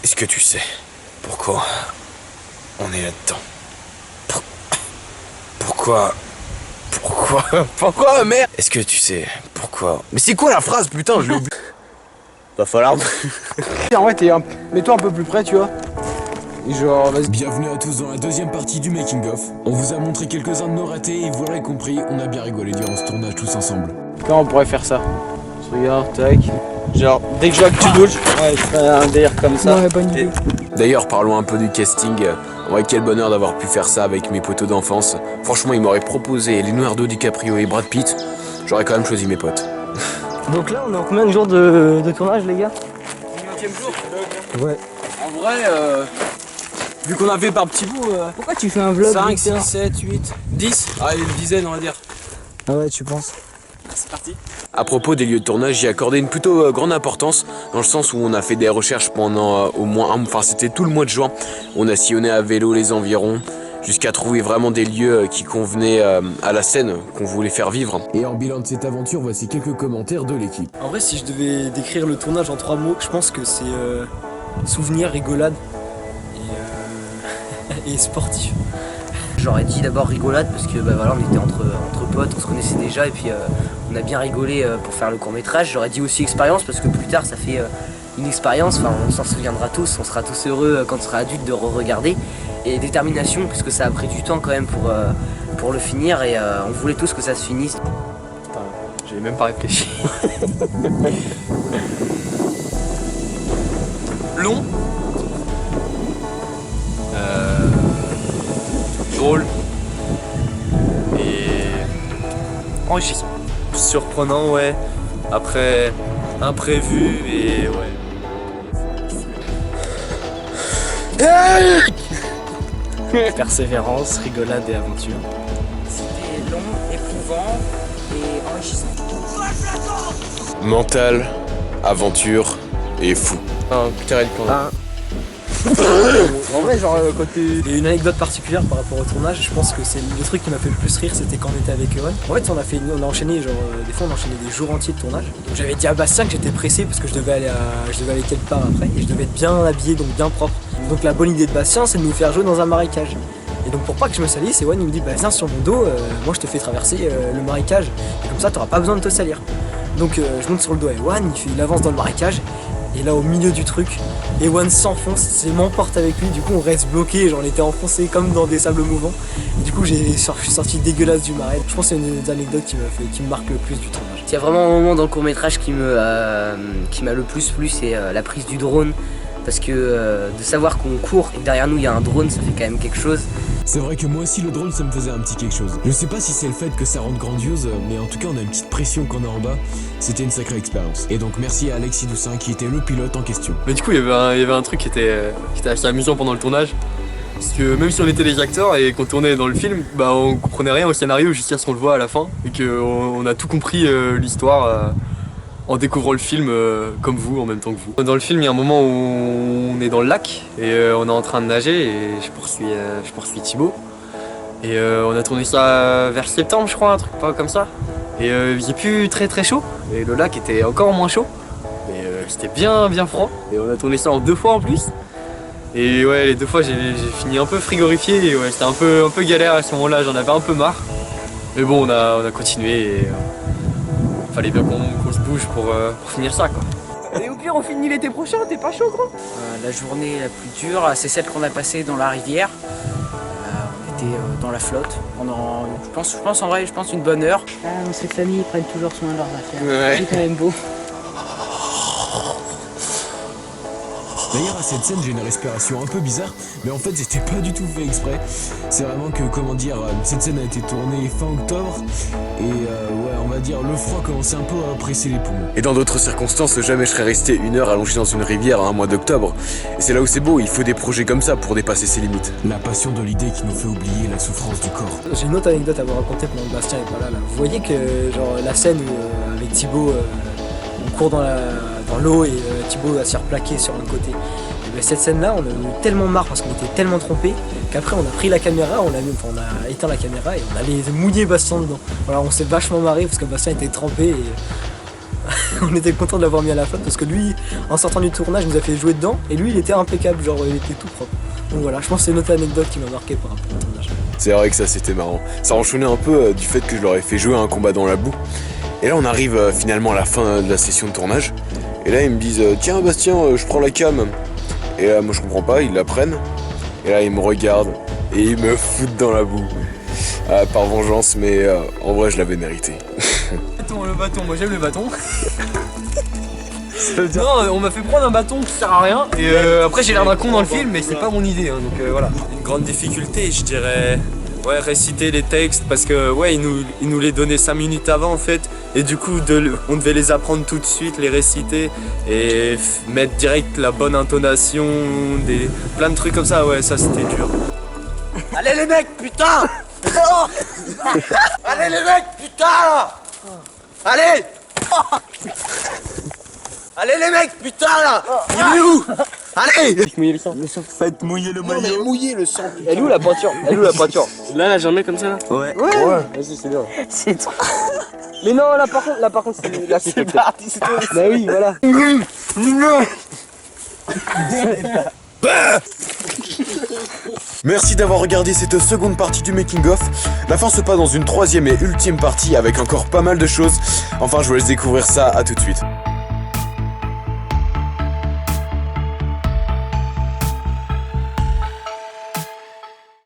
Est-ce que tu sais pourquoi on est là-dedans? Pourquoi? Pourquoi, merde? Est-ce que tu sais pourquoi? Mais c'est quoi la phrase, putain, je l'ai oublié. Va falloir... En vrai, mets-toi un peu plus près, tu vois. Et genre, vas-y. Bienvenue à tous dans la deuxième partie du Making of. On vous a montré quelques-uns de nos ratés et vous l'aurez compris, on a bien rigolé durant ce tournage tous ensemble. Quand on pourrait faire ça? Regarde, tac. Genre, dès que je vois que tu bouges, ouais, je ferais un délire comme ça. Ouais, bonne idée. D'ailleurs, parlons un peu du casting. En vrai, quel bonheur d'avoir pu faire ça avec mes potos d'enfance. Franchement, ils m'auraient proposé Leonardo DiCaprio et Brad Pitt. J'aurais quand même choisi mes potes. Donc là, on est en combien de jours de tournage, les gars? 20e jour. Ouais. En vrai, vu qu'on a fait par petits bouts, Pourquoi tu fais un vlog? 5, 6, 7, 8, 10. Ah, une dizaine, on va dire. Ah ouais, tu penses? C'est parti. À propos des lieux de tournage, j'y ai accordé une plutôt grande importance, dans le sens où on a fait des recherches pendant au moins c'était tout le mois de juin. On a sillonné à vélo les environs, jusqu'à trouver vraiment des lieux qui convenaient à la scène qu'on voulait faire vivre. Et en bilan de cette aventure, voici quelques commentaires de l'équipe. En vrai, si je devais décrire le tournage en 3 mots, je pense que c'est souvenir, rigolade et sportif. J'aurais dit d'abord rigolade parce que bah, voilà, on était entre potes, on se connaissait déjà et puis on a bien rigolé pour faire le court-métrage. J'aurais dit aussi expérience parce que plus tard ça fait une expérience, enfin on s'en souviendra tous, on sera tous heureux quand on sera adulte de re-regarder. Et détermination parce que ça a pris du temps quand même pour le finir et on voulait tous que ça se finisse. Putain, j'ai même pas réfléchi. Long. Drôle. Et enrichissant. Surprenant, ouais. Après, imprévu et ouais. Persévérance, rigolade et aventure. C'était long, éprouvant et enrichissant. Mental, aventure et fou. Un putain, quand même. En vrai, genre, côté. Il y a une anecdote particulière par rapport au tournage, je pense que c'est le truc qui m'a fait le plus rire, c'était quand on était avec Ewan. En fait, on a enchaîné, genre, des fois on enchaînait des jours entiers de tournage. Donc j'avais dit à Bastien que j'étais pressé parce que je devais aller quelque part après et je devais être bien habillé, donc bien propre. Donc la bonne idée de Bastien, c'est de nous faire jouer dans un marécage. Et donc pour pas que je me salisse, Ewan il me dit bah viens sur mon dos, moi je te fais traverser le marécage et comme ça t'auras pas besoin de te salir. Donc je monte sur le dos à Ewan, il avance dans le marécage. Et là au milieu du truc, Ewan s'enfonce, m'emporte avec lui, du coup on reste bloqué, genre on était enfoncé comme dans des sables mouvants. Et du coup je suis sorti dégueulasse du marais. Je pense que c'est une des anecdotes qui me marque le plus du tournage. Il y a vraiment un moment dans le court-métrage qui m'a le plus plu, c'est la prise du drone. Parce que de savoir qu'on court et que derrière nous il y a un drone, ça fait quand même quelque chose. C'est vrai que moi aussi le drone ça me faisait un petit quelque chose. Je sais pas si c'est le fait que ça rende grandiose, mais en tout cas on a une petite pression quand on est en bas. C'était une sacrée expérience. Et donc merci à Alexis Doussin qui était le pilote en question. Mais du coup il y avait un truc qui était assez amusant pendant le tournage. Parce que même si on était des acteurs et qu'on tournait dans le film, bah on comprenait rien au scénario jusqu'à ce qu'on le voit à la fin. Et qu'on a tout compris l'histoire en découvrant le film comme vous, en même temps que vous. Dans le film, il y a un moment où on est dans le lac et on est en train de nager et je poursuis Thibaut. Et on a tourné ça vers septembre, je crois, un truc pas comme ça. Et il faisait plus très chaud et le lac était encore moins chaud. Mais c'était bien froid et on a tourné ça en 2 fois en plus. Et ouais, les 2 fois j'ai fini un peu frigorifié et ouais, c'était un peu galère à ce moment-là, j'en avais un peu marre. Mais bon, on a continué et fallait bien qu'on se bouge pour finir ça quoi. Et au pire, on finit l'été prochain, t'es pas chaud, gros? La journée la plus dure, c'est celle qu'on a passée dans la rivière. On était dans la flotte pendant, je pense une bonne heure. Ah, dans cette famille, ils prennent toujours soin de leurs affaires. Ouais. C'est quand même beau. D'ailleurs à cette scène j'ai une respiration un peu bizarre, mais en fait c'était pas du tout fait exprès. C'est vraiment que comment dire, cette scène a été tournée fin octobre et ouais on va dire le froid commençait un peu à presser les poumons. Et dans d'autres circonstances, jamais je serais resté 1 heure allongé dans une rivière à un mois d'octobre. Et c'est là où c'est beau, il faut des projets comme ça pour dépasser ses limites. La passion de l'idée qui nous fait oublier la souffrance du corps. J'ai une autre anecdote à vous raconter pendant que Bastien est pas là. Vous voyez que genre la scène où avec Thibaut on court dans l'eau et Thibaut va se faire plaquer sur un côté. Et bien, cette scène là on a eu tellement marre parce qu'on était tellement trompés qu'après on a pris la caméra, on a éteint la caméra et on allait mouiller Bastien dedans. Voilà, on s'est vachement marré parce que Bastien était trempé et on était content de l'avoir mis à la fin parce que lui, en sortant du tournage, il nous a fait jouer dedans et lui, il était impeccable, genre il était tout propre. Donc voilà, je pense que c'est une autre anecdote qui m'a marqué par rapport au tournage. C'est vrai que ça c'était marrant. Ça enchaînait un peu du fait que je leur ai fait jouer à un combat dans la boue. Et là on arrive finalement à la fin de la session de tournage. Et là ils me disent tiens Bastien, je prends la cam. Et là moi je comprends pas, ils la prennent. Et là ils me regardent et ils me foutent dans la boue. Par vengeance, mais en vrai je l'avais mérité. Le bâton, moi j'aime le bâton. Non, on m'a fait prendre un bâton qui sert à rien. Et après j'ai l'air d'un con dans le film, mais c'est pas mon idée, hein, donc voilà. Une grande difficulté, je dirais, ouais, réciter les textes parce que ouais, ils nous les donnaient 5 minutes avant en fait, et du coup on devait les apprendre tout de suite, les réciter et mettre direct la bonne intonation, plein de trucs comme ça, ouais, ça c'était dur. Allez les mecs, putain. Allez les mecs, putain. Allez. Allez les mecs, putain là. Il est où? Allez. Faites mouiller le maillot. Mais mouiller le sang. Elle est où la pointure? Elle est où la pointure? Là, j'en mets comme ça là. Ouais. Vas-y, c'est bien. C'est trop. Mais non, là par contre, c'est là c'est parti, c'est toi. Bah oui, voilà. Merci d'avoir regardé cette seconde partie du making of. La fin se passe dans une troisième et ultime partie avec encore pas mal de choses. Enfin je vous laisse découvrir ça, à tout de suite.